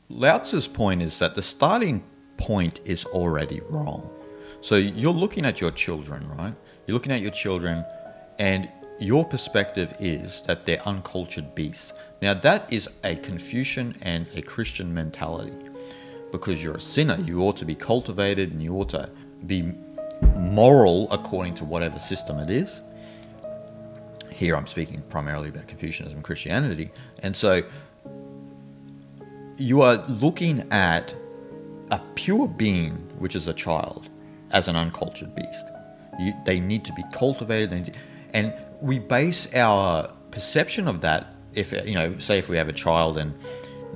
Lao Tzu's point is that the starting point is already wrong. So you're looking at your children, right? You're looking at your children, and your perspective is that they're uncultured beasts. Now that is a Confucian and a Christian mentality. Because you're a sinner, you ought to be cultivated and you ought to be moral according to whatever system it is. Here I'm speaking primarily about Confucianism and Christianity. And so you are looking at a pure being, which is a child, as an uncultured beast. They need to be cultivated. And we base our perception of that, if, you know, say if we have a child and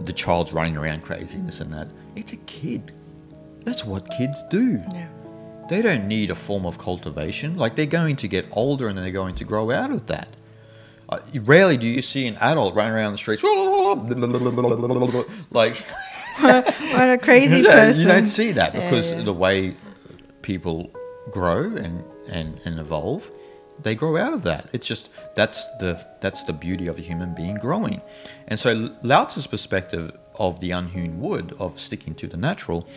the child's running around crazy, this and that, it's a kid. That's what kids do. Yeah. They don't need a form of cultivation. Like, they're going to get older and then they're going to grow out of that. Rarely do you see an adult running around the streets like what a crazy person. You don't see that because the way people grow and evolve, they grow out of that. It's just that's the beauty of a human being growing. And so Lao Tzu's perspective of the unhewn wood, of sticking to the natural,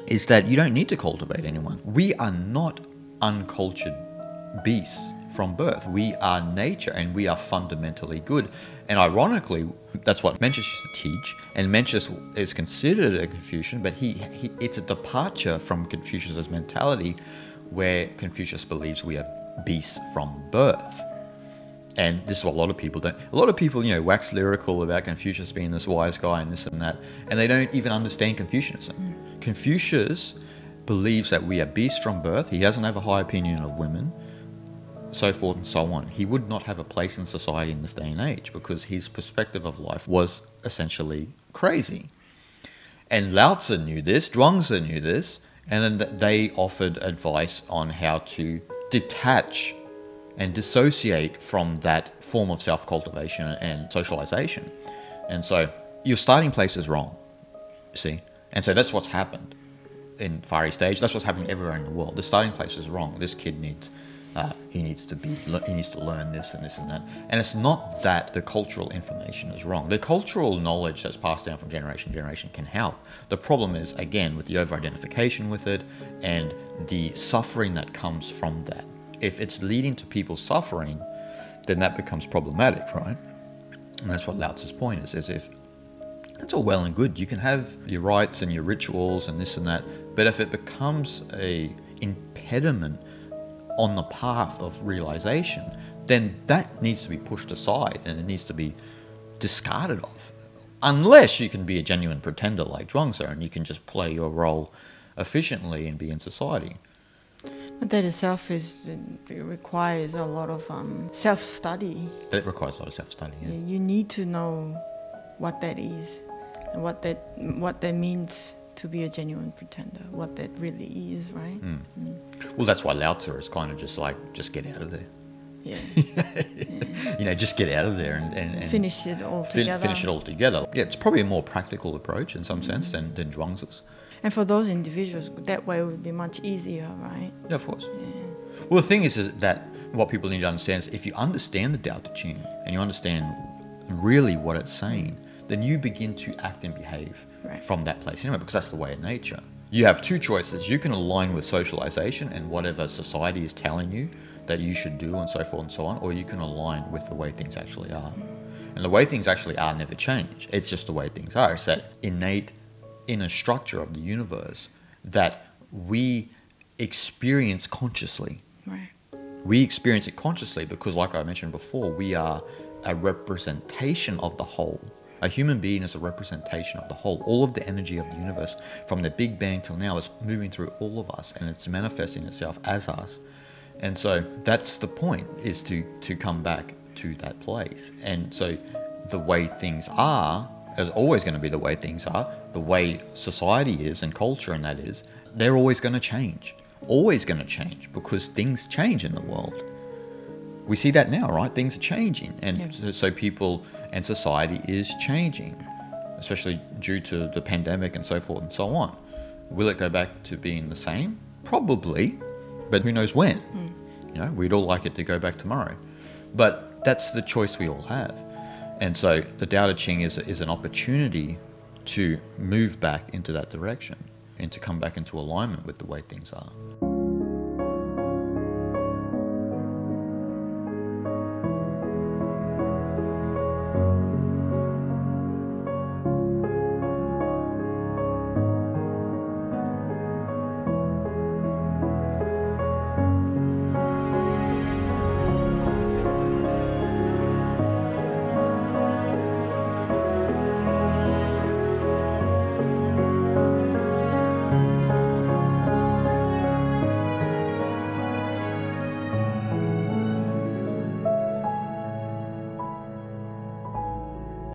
is that you don't need to cultivate anyone. We are not uncultured beasts from birth. We are nature and we are fundamentally good. And ironically, that's what Mencius used to teach. And Mencius is considered a Confucian, but it's a departure from Confucius's mentality, where Confucius believes we are beasts from birth. And this is what a lot of people don't. A lot of people, you know, wax lyrical about Confucius being this wise guy and this and that, and they don't even understand Confucianism. Confucius believes that we are beasts from birth. He doesn't have a high opinion of women, so forth and so on. He would not have a place in society in this day and age because his perspective of life was essentially crazy. And Lao Tzu knew this, Zhuangzi knew this, and then they offered advice on how to detach and dissociate from that form of self-cultivation and socialization. And so your starting place is wrong, you see. And so that's what's happened in Far East Asia. That's what's happening everywhere in the world. The starting place is wrong. This kid needs he needs to learn this and this and that. And it's not that the cultural information is wrong. The cultural knowledge that's passed down from generation to generation can help. The problem is, again, with the over-identification with it and the suffering that comes from that. If it's leading to people suffering, then that becomes problematic, right? And that's what Lao Tzu's point is if it's all well and good, you can have your rites and your rituals and this and that, but if it becomes a impediment on the path of realization, then that needs to be pushed aside and it needs to be discarded of. Unless you can be a genuine pretender like Zhuangzi and you can just play your role efficiently and be in society. But that itself it requires a lot of self-study. That requires a lot of self-study, yeah. You need to know what that is and what that means to be a genuine pretender, what that really is, right? Well, that's why Lao Tzu is kind of just like, just get out of there. Yeah. You know, just get out of there and finish it all together. Finish it all together. Yeah, it's probably a more practical approach in some sense than Zhuangzi's. And for those individuals, that way it would be much easier, right? Yeah, of course. Yeah. Well, the thing is that what people need to understand is if you understand the Tao Te Ching and you understand really what it's saying, then you begin to act and behave from that place anyway, because that's the way of nature. You have two choices. You can align with socialization and whatever society is telling you that you should do and so forth and so on, or you can align with the way things actually are. And the way things actually are never change. It's just the way things are. It's that innate inner structure of the universe that we experience consciously. Right. We experience it consciously because, like I mentioned before, we are a representation of the whole. A human being is a representation of the whole. All of the energy of the universe from the Big Bang till now is moving through all of us and it's manifesting itself as us. And so that's the point, is to come back to that place. And so the way things are is always going to be the way things are. The way society is and culture and that is, they're always going to change. Always going to change because things change in the world. We see that now, right? Things are changing. And so people and society is changing, especially due to the pandemic and so forth and so on. Will it go back to being the same? Probably, but who knows when? You know, we'd all like it to go back tomorrow. But that's the choice we all have. And so the Tao Te Ching is an opportunity to move back into that direction and to come back into alignment with the way things are.